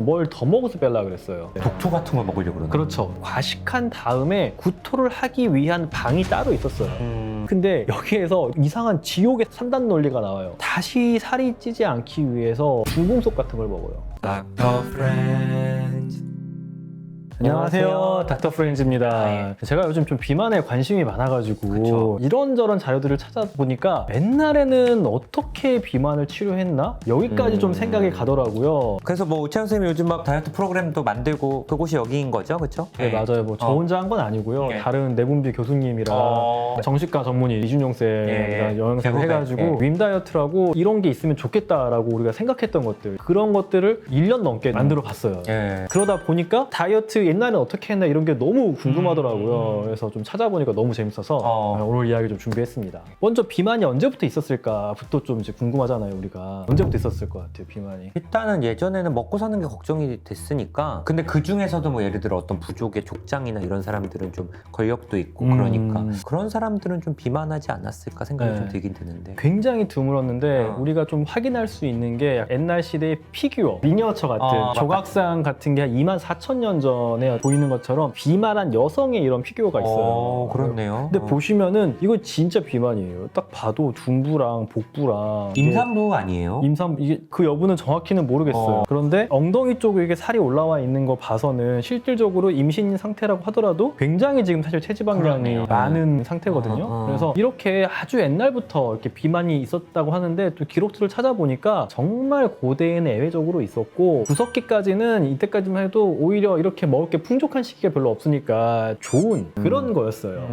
뭘 더 먹어서 뺄라 그랬어요. 독초 같은 걸 먹으려고 그러나? 그렇죠. 과식한 다음에 구토를 하기 위한 방이 따로 있었어요. 근데 여기에서 이상한 지옥의 3단 논리가 나와요. 다시 살이 찌지 않기 위해서 중금속 같은 걸 먹어요. 닥터 프렌즈. 안녕하세요. 닥터 프렌즈입니다. 제가 요즘 좀 비만에 관심이 많아가지고 그쵸. 이런저런 자료들을 찾아보니까 옛날에는 어떻게 비만을 치료했나? 여기까지 좀 생각이 가더라고요. 그래서 뭐 우찬 선생님이 요즘 막 다이어트 프로그램도 만들고 그곳이 여기인 거죠, 그렇죠? 네, 맞아요. 뭐 저 혼자 한 건 아니고요. 네. 다른 내분비 교수님이랑 정신과 전문의 이준용 쌤이랑 영양사를 대부분. 해가지고 윈 다이어트라고 이런 게 있으면 좋겠다라고 우리가 생각했던 것들, 그런 것들을 1년 넘게 만들어 봤어요. 예. 그러다 보니까 다이어트 옛날에 어떻게 했나 이런 게 너무 궁금하더라고요. 그래서 좀 찾아보니까 너무 재밌어서 오늘 이야기 좀 준비했습니다. 먼저 비만이 언제부터 있었을까부터 좀 이제 궁금하잖아요, 우리가. 언제부터 있었을 것 같아요, 비만이? 일단은 예전에는 먹고 사는 게 걱정이 됐으니까. 근데 그 중에서도 뭐 예를 들어 어떤 부족의 족장이나 이런 사람들은 좀 권력도 있고 그러니까 그런 사람들은 좀 비만하지 않았을까 생각이 좀 들긴 드는데. 굉장히 드물었는데 우리가 좀 확인할 수 있는 게 옛날 시대의 피규어, 미니어처 같은 조각상 같은 게 한 24,000년 전에 보이는 것처럼 비만한 여성의 이런 피규어가 있어요. 그렇네요. 근데 보시면은 이거 진짜 비만이에요. 딱 봐도 둔부랑 복부랑 임산부 아니에요? 이게 그 여부는 정확히는 모르겠어요. 그런데 엉덩이 쪽에 이게 살이 올라와 있는 거 봐서는 실질적으로 임신 상태라고 하더라도 굉장히 지금 사실 체지방량이 그러네요. 많은 상태거든요. 그래서 이렇게 아주 옛날부터 이렇게 비만이 있었다고 하는데 또 기록들을 찾아보니까 정말 고대에는 예외적으로 있었고 구석기까지는 이때까지만 해도 오히려 이렇게 먹을 게 풍족한 시기가 별로 없으니까 좋은 그런 거였어요.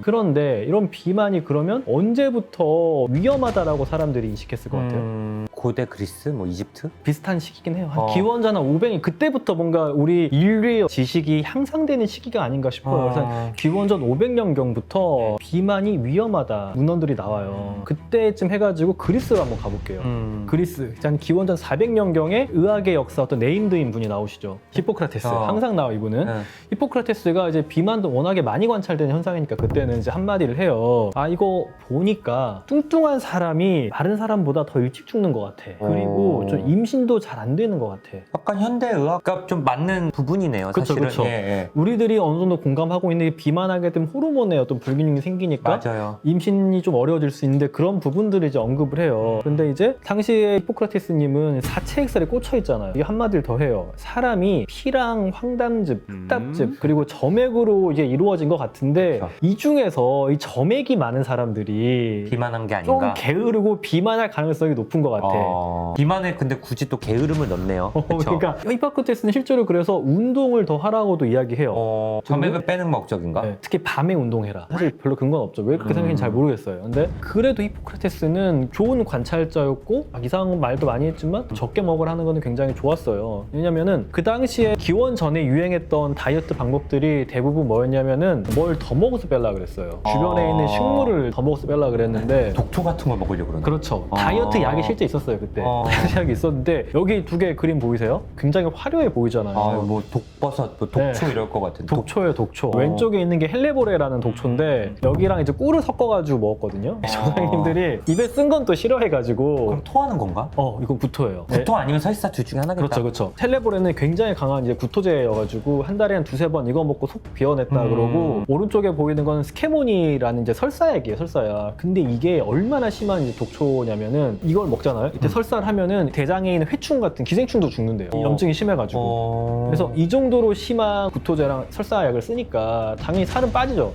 그런데 이런 비만이 그러면 언제부터 위험하다라고 사람들이 인식했을 것 같아요? 고대 그리스? 뭐 이집트? 비슷한 시기긴 해요. 한 기원전 한 500년 그때부터 뭔가 우리 인류의 지식이 향상되는 시기가 아닌가 싶어요. 그래서 기원전 500년경부터 비만이 위험하다 문헌들이 나와요. 그때쯤 해가지고 그리스로 한번 가볼게요. 그리스 한 기원전 400년경에 의학의 역사 어떤 네임드인 분이 나오시죠. 히포크라테스. 항상 나와 이분은. 히포크라테스가 이제 비만도 워낙에 많이 관찰되는 현상이니까 그때는 이제 한마디를 해요. 아 이거 보니까 뚱뚱한 사람이 마른 사람보다 더 일찍 죽는 것 같아. 그리고 좀 임신도 잘 안 되는 것 같아. 약간 현대의학과 좀 맞는 부분이네요. 그쵸, 사실은. 그쵸. 예. 우리들이 어느 정도 공감하고 있는 게 비만하게 되면 호르몬의 어떤 불균형이 생기니까 맞아요. 임신이 좀 어려워질 수 있는데 그런 부분들을 이제 언급을 해요. 근데 이제 당시에 히포크라테스님은 사체액살에 꽂혀 있잖아요. 이게 한마디를 더 해요. 사람이 피랑 황담즙, 흑답즙 그리고 점액으로 이제 이루어진 것 같은데 그렇죠. 이 중에서 이 점액이 많은 사람들이 비만한 게 좀 아닌가? 게으르고 비만할 가능성이 높은 것 같아. 비만에 근데 굳이 또 게으름을 넣네요. 그쵸? 그러니까 히포크라테스는 실제로 그래서 운동을 더 하라고도 이야기해요. 점액을 빼는 목적인가? 네, 특히 밤에 운동해라. 사실 별로 근거는 없죠. 왜 그렇게 생각하는지 잘 모르겠어요. 근데 그래도 히포크라테스는 좋은 관찰자였고 이상한 말도 많이 했지만 적게 먹으라는 거는 굉장히 좋았어요. 왜냐면은 그 당시에 기원 전에 유행했던 다이어트 방법들이 대부분 뭐였냐면은 뭘 더 먹어서 뺄라 그랬어요. 주변에 있는 식물을 더 먹어서 뺄라 그랬는데 독초 같은 걸 먹으려고 그러나? 그렇죠. 다이어트 약이 실제 있었어요 그때. 다이어트 약이 있었는데 여기 두 개 그림 보이세요? 굉장히 화려해 보이잖아요. 뭐 독버섯, 뭐 독초 이럴 것 같은데. 독초예요, 독초. 왼쪽에 있는 게 헬레보레라는 독초인데 여기랑 이제 꿀을 섞어가지고 먹었거든요. 조상님들이 입에 쓴 건 또 싫어해가지고. 그럼 토하는 건가? 이건 구토예요. 구토 아니면 설사 둘 중에 하나겠다. 그렇죠, 그렇죠. 헬레보레는 굉장히 강한 이제 구토제여가지고 한 달에 한 두세 번 이거 먹고 속 비워냈다 그러고 오른쪽에 보이는 건 스케모니라는 이제 설사약이에요, 설사약. 근데 이게 얼마나 심한 이제 독초냐면은 이걸 먹잖아요. 이때 설사를 하면은 대장에 있는 회충 같은 기생충도 죽는데요. 염증이 심해가지고. 그래서 이 정도로 심한 구토제랑 설사약을 쓰니까 당연히 살은 빠지죠.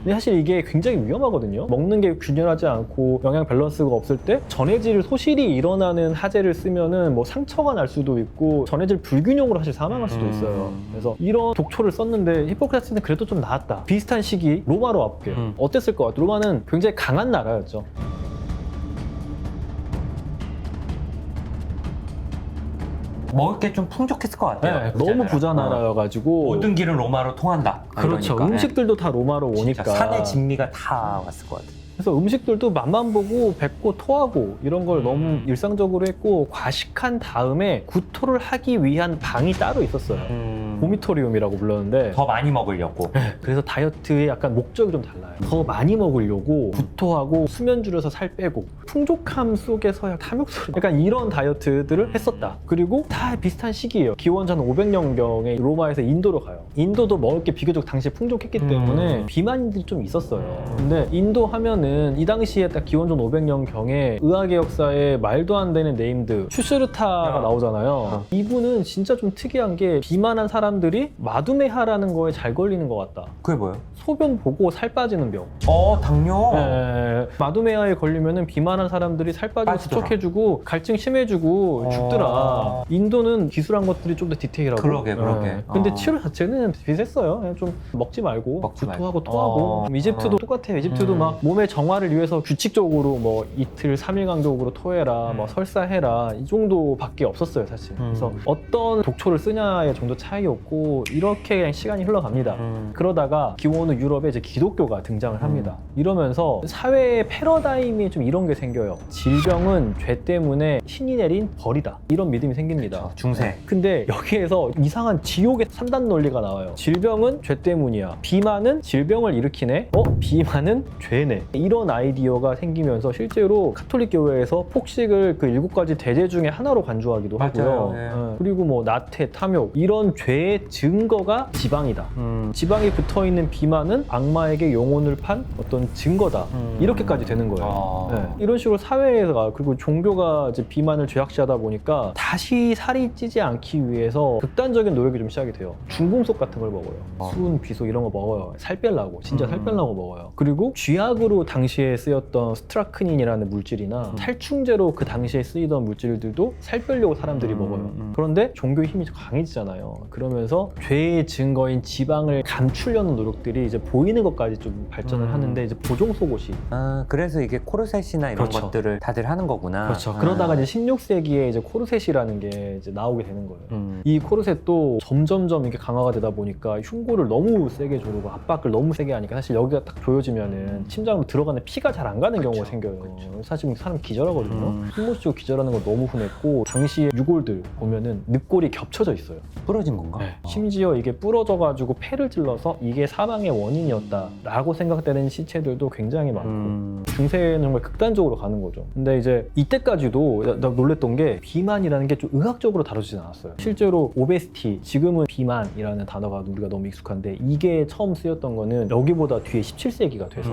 근데 사실 이게 굉장히 위험하거든요. 먹는 게 균열하지 않고 영양 밸런스가 없을 때 전해질 소실이 일어나는 하제를 쓰면은 뭐 상처가 날 수도 있고 전해질 불균형으로 사실 사망할 수도 있어요. 그래서 이런 독초를 썼는데 히포크라테스는 그래도 좀 나았다. 비슷한 시기 로마로 와볼게요. 어땠을 것 같아요? 로마는 굉장히 강한 나라였죠. 먹을 게 좀 풍족했을 것 같아요. 너무 부자 나라여가지고 모든 길은 로마로 통한다. 그렇죠. 그러니까. 음식들도 다 로마로 오니까 산의 진미가 다 왔을 것 같아요. 그래서 음식들도 맛만 보고 뱉고 토하고 이런 걸 너무 일상적으로 했고 과식한 다음에 구토를 하기 위한 방이 따로 있었어요. 보미토리움이라고 불렀는데 더 많이 먹으려고. 그래서 다이어트의 약간 목적이 좀 달라요. 더 많이 먹으려고 구토하고 수면 줄여서 살 빼고 풍족함 속에서야 탐욕스러운 약간 이런 다이어트들을 했었다. 그리고 다 비슷한 시기예요. 기원전 500년경에 로마에서 인도로 가요. 인도도 먹을 게 비교적 당시에 풍족했기 때문에 비만들이 좀 있었어요. 근데 인도 하면은 이 당시에 딱 기원전 500년경에 의학의 역사에 말도 안 되는 네임드 슈스르타가 나오잖아요. 이분은 진짜 좀 특이한 게 비만한 사람들이 마두메하라는 거에 잘 걸리는 것 같다. 그게 뭐예요? 소변 보고 살 빠지는 병. 당뇨? 마두메하에 걸리면은 비만한 사람들이 살 빠지고 빠지더라. 부족해지고 갈증 심해지고 죽더라. 인도는 기술한 것들이 좀 더 디테일하고. 그러게. 근데 치료 자체는 비슷했어요. 그냥 좀 먹지 말고 먹지 구토하고 말고. 토하고. 이집트도 똑같아요. 이집트도 막 몸의 정화를 위해서 규칙적으로 뭐 이틀 3일 간격으로 토해라, 뭐 설사해라 이 정도밖에 없었어요, 사실. 그래서 어떤 독초를 쓰냐의 정도 차이였고 이렇게 그냥 시간이 흘러갑니다. 그러다가 기원 후 유럽에 이제 기독교가 등장을 합니다. 이러면서 사회의 패러다임이 좀 이런 게 생겨요. 질병은 죄 때문에 신이 내린 벌이다. 이런 믿음이 생깁니다. 중세. 근데 여기에서 이상한 지옥의 3단 논리가 나와요. 질병은 죄 때문이야. 비만은 질병을 일으키네. 비만은 죄네. 이런 아이디어가 생기면서 실제로 카톨릭 교회에서 폭식을 그 7가지 대죄 중에 하나로 간주하기도 하고요. 네. 그리고 뭐 나태, 탐욕 이런 죄의 증거가 지방이다. 지방이 붙어있는 비만은 악마에게 영혼을 판 어떤 증거다. 이렇게까지 되는 거예요. 네. 이런 식으로 사회에서 그리고 종교가 이제 비만을 죄악시하다 보니까 다시 살이 찌지 않기 위해서 극단적인 노력이 좀 시작이 돼요. 중금속 같은 걸 먹어요. 수은, 비소 이런 거 먹어요. 살 빼려고. 진짜 살 빼려고 먹어요. 그리고 쥐약으로 당시에 쓰였던 스트라크닌이라는 물질이나 살충제로 그 당시에 쓰이던 물질들도 살 빼려고 사람들이 먹어요. 그런데 종교의 힘이 강해지잖아요. 그러면서 죄의 증거인 지방을 감추려는 노력들이 이제 보이는 것까지 좀 발전을 하는데 이제 보종 속옷이 그래서 이게 코르셋이나 이런 그렇죠. 것들을 다들 하는 거구나. 그렇죠. 그러다가 이제 16세기에 이제 코르셋이라는 게 이제 나오게 되는 거예요. 이 코르셋도 점점점 이게 강화가 되다 보니까 흉골을 너무 세게 조르고 압박을 너무 세게 하니까 사실 여기가 딱 조여지면은 심장으로 들어가는 피가 잘 안 가는 경우가 생겨요. 사실 사람 기절하거든요. 숨 못 쉬고 기절하는 거 너무 흔했고 당시에 유골들 보면은 늑골이 겹쳐져 있어요. 부러진 건가? 심지어 이게 부러져가지고 폐를 찔러서 이게 사망의 원인이었다라고 생각되는 시체들도 굉장히 많고 중세는 정말 극단적으로 가는 거죠. 근데 이제 이때까지도 나 놀랬던 게 비만이라는 게 좀 의학적으로 다루지는 않았어요. 실제로 오베시티, 지금은 비만이라는 단어가 우리가 너무 익숙한데 이게 처음 쓰였던 거는 여기보다 뒤에 17세기가 돼서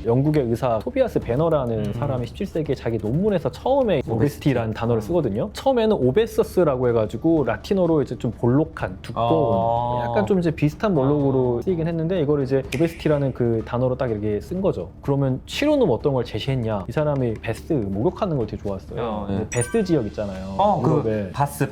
영국의 의사 토비아스 베너라는 사람이 17세기에 자기 논문에서 처음에 오베시티라는 단어를 쓰거든요. 처음에는 오베서스라고 해가지고 라틴어로 이제 좀 볼록한, 두꺼운, 약간 좀 이제 비슷한 몰록으로 쓰이긴 했는데 이걸 이제 오베시티라는 그 단어로 딱 이렇게 쓴 거죠. 그러면 치료는 어떤 걸 제시했냐? 이 사람이 베스, 목욕하는 걸 되게 좋아했어요. 베스 지역 있잖아요. 유럽에. 바스.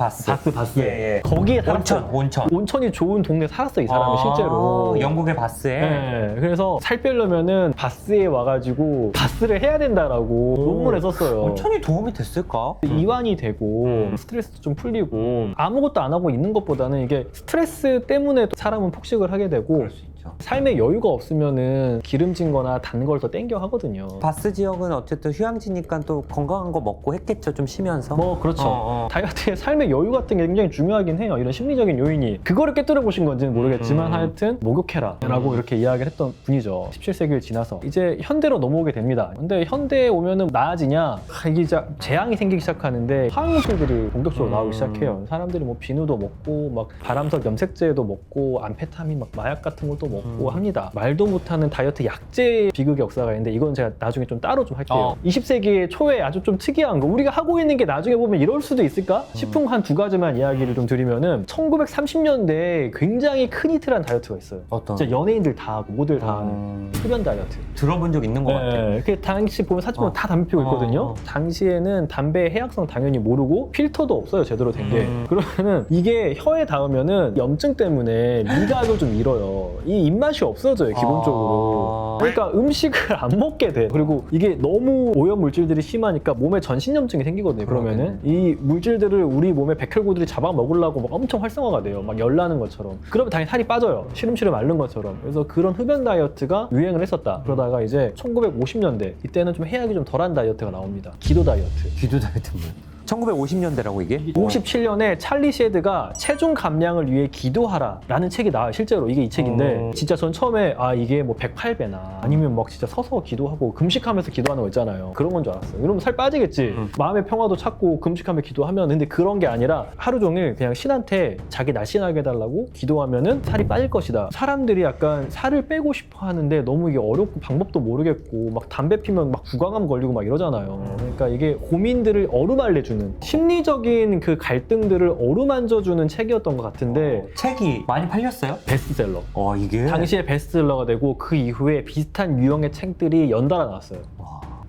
예. 거기에 온천. 온천이 좋은 동네 살았어 이 사람이 실제로. 영국의 바스에. 네, 그래서 살 빼려면은 바스에 와가지고 바스를 해야 된다라고 논문을 썼어요. 온천이 도움이 됐을까? 이완이 되고 스트레스도 좀 풀리고 아무것도 안 하고 있는 것보다는 이게 스트레스 때문에 사람은 폭식을 하게 되고 그럴 수 있죠. 삶에 여유가 없으면은 기름진 거나 단 걸 더 땡겨 하거든요. 바스 지역은 어쨌든 휴양지니까 또 건강한 거 먹고 했겠죠. 좀 쉬면서. 뭐 그렇죠. 다이어트에 삶의 여유 같은 게 굉장히 중요하긴 해요. 이런 심리적인 요인이. 그거를 깨뜨려 보신 건지는 모르겠지만 하여튼 목욕해라 라고 이렇게 이야기를 했던 분이죠. 17세기를 지나서 이제 현대로 넘어오게 됩니다. 근데 현대에 오면은 나아지냐? 이게 이제 재앙이 생기기 시작하는데 화학물질들이 본격적으로 나오기 시작해요. 사람들이 뭐 비누도 먹고 막 발암석 염색제도 먹고 암페타민 막 마약 같은 것도 먹고 합니다. 말도 못하는 다이어트 약제 비극의 역사가 있는데 이건 제가 나중에 좀 따로 좀 할게요. 20세기 초에 아주 좀 특이한 거 우리가 하고 있는 게 나중에 보면 이럴 수도 있을까 싶은 한 2가지만 이야기를 좀 드리면은 1930년대에 굉장히 큰 히트란 다이어트가 있어요. 어떤? 진짜 연예인들 다 하고 모델 다 하는 흡연 다이어트. 들어본 적 있는 것 같아. 그 당시 보면 사진 보면 다 담배 피우고 있거든요. 당시에는 담배의 해악성 당연히 모르고 필터도 없어요 제대로 된 게. 그러면은 이게 혀에 닿으면은 염증 때문에 미각을 좀 잃어요. 이 입맛이 없어져요 기본적으로. 그러니까 음식을 안 먹게 돼. 그리고 이게 너무 오염 물질들이 심하니까 몸에 전신염증이 생기거든요. 그러면은 이 물질들을 우리 몸의 백혈구들이 잡아 먹으려고 막 엄청 활성화가 돼요. 막 열나는 것처럼. 그러면 당연히 살이 빠져요. 시름시름 앓는 것처럼. 그래서 그런 흡연 다이어트가 유행을 했었다. 그러다가 이제 1950년대 이때는 좀 해악이 좀 덜한 다이어트가 나옵니다. 기도 다이어트. 기도 다이어트 뭐야? 1950년대라고 이게? 57년에 찰리 셰드가 체중 감량을 위해 기도하라라는 책이 나와요. 실제로 이게 이 책인데 진짜 전 처음에 아 이게 뭐 108배나 아니면 막 진짜 서서 기도하고 금식하면서 기도하는 거 있잖아요. 그런 건 줄 알았어요. 이러면 살 빠지겠지. 마음의 평화도 찾고 금식하며 기도하면 근데 그런 게 아니라 하루 종일 그냥 신한테 자기 날씬하게 해달라고 기도하면은 살이 빠질 것이다. 사람들이 약간 살을 빼고 싶어 하는데 너무 이게 어렵고 방법도 모르겠고 막 담배 피면 막 구강암 걸리고 막 이러잖아요. 그러니까 이게 고민들을 어루만져주는 심리적인 그 갈등들을 어루만져주는 책이었던 것 같은데 책이 많이 팔렸어요? 베스트셀러. 이게 당시에 베스트셀러가 되고 그 이후에 비슷한 유형의 책들이 연달아 나왔어요.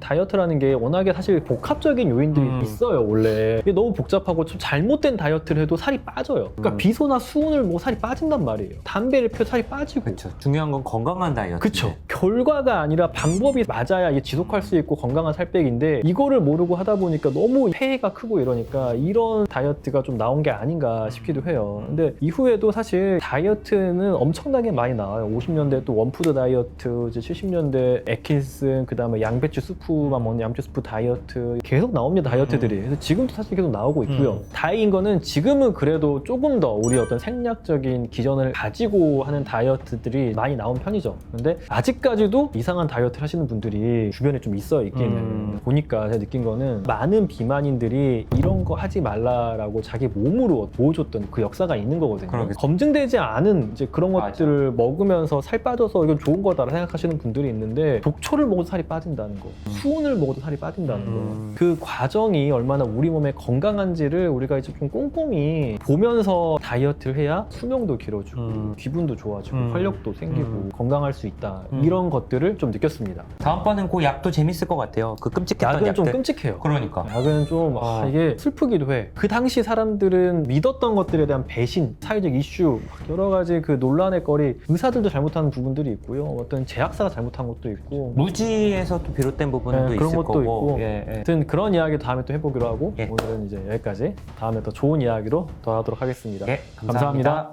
다이어트라는 게 워낙에 사실 복합적인 요인들이 있어요, 원래. 이게 너무 복잡하고 좀 잘못된 다이어트를 해도 살이 빠져요. 그러니까 비소나 수은을 먹고 살이 빠진단 말이에요. 담배를 피워 살이 빠지고. 그렇죠. 중요한 건 건강한 다이어트. 그쵸. 결과가 아니라 방법이 맞아야 이게 지속할 수 있고 건강한 살 빼기인데 이거를 모르고 하다 보니까 너무 폐해가 크고 이러니까 이런 다이어트가 좀 나온 게 아닌가 싶기도 해요. 근데 이후에도 사실 다이어트는 엄청나게 많이 나와요. 50년대 또 원푸드 다이어트, 이제 70년대 애킨슨, 그 다음에 양배추 스프만 먹는 양배추 스프 다이어트 계속 나옵니다, 다이어트들이. 그래서 지금도 사실 계속 나오고 있고요. 다행인 거는 지금은 그래도 조금 더 우리 어떤 생략적인 기전을 가지고 하는 다이어트들이 많이 나온 편이죠. 근데 아직까지도 이상한 다이어트를 하시는 분들이 주변에 좀 있어요, 있기는. 보니까 제가 느낀 거는 많은 비만인들이 이런 거 하지 말라라고 자기 몸으로 보여줬던 그 역사가 있는 거거든요. 그러겠죠. 검증되지 않은 이제 그런 맞아. 것들을 먹으면서 살 빠져서 이건 좋은 거다라고 생각하시는 분들이 있는데 독초를 먹어도 살이 빠진다는 거, 수은을 먹어도 살이 빠진다는 거, 그 과정이 얼마나 우리 몸에 건강한지를 우리가 이제 좀 꼼꼼히 보면서 다이어트를 해야 수명도 길어지고 기분도 좋아지고 활력도 생기고 건강할 수 있다, 이런 것들을 좀 느꼈습니다. 다음번엔 그 약도 재밌을 것 같아요. 그 끔찍했던 약은 약들. 좀 끔찍해요. 그러니까. 약은 좀 이게 슬프기도 해. 그 당시 사람들은 믿었던 것들에 대한 배신, 사회적 이슈, 여러 가지 그 논란의 거리, 의사들도 잘못하는 부분들이 있고요. 어떤 제약사가 잘못한 것도 있고, 무지에서도 비롯된 부분도 네, 있을 그런 것도 거고. 있고. 예, 예. 하여튼 그런 이야기 다음에 또 해보기로 하고 예. 오늘은 이제 여기까지. 다음에 더 좋은 이야기로 더 하도록 하겠습니다. 예, 감사합니다.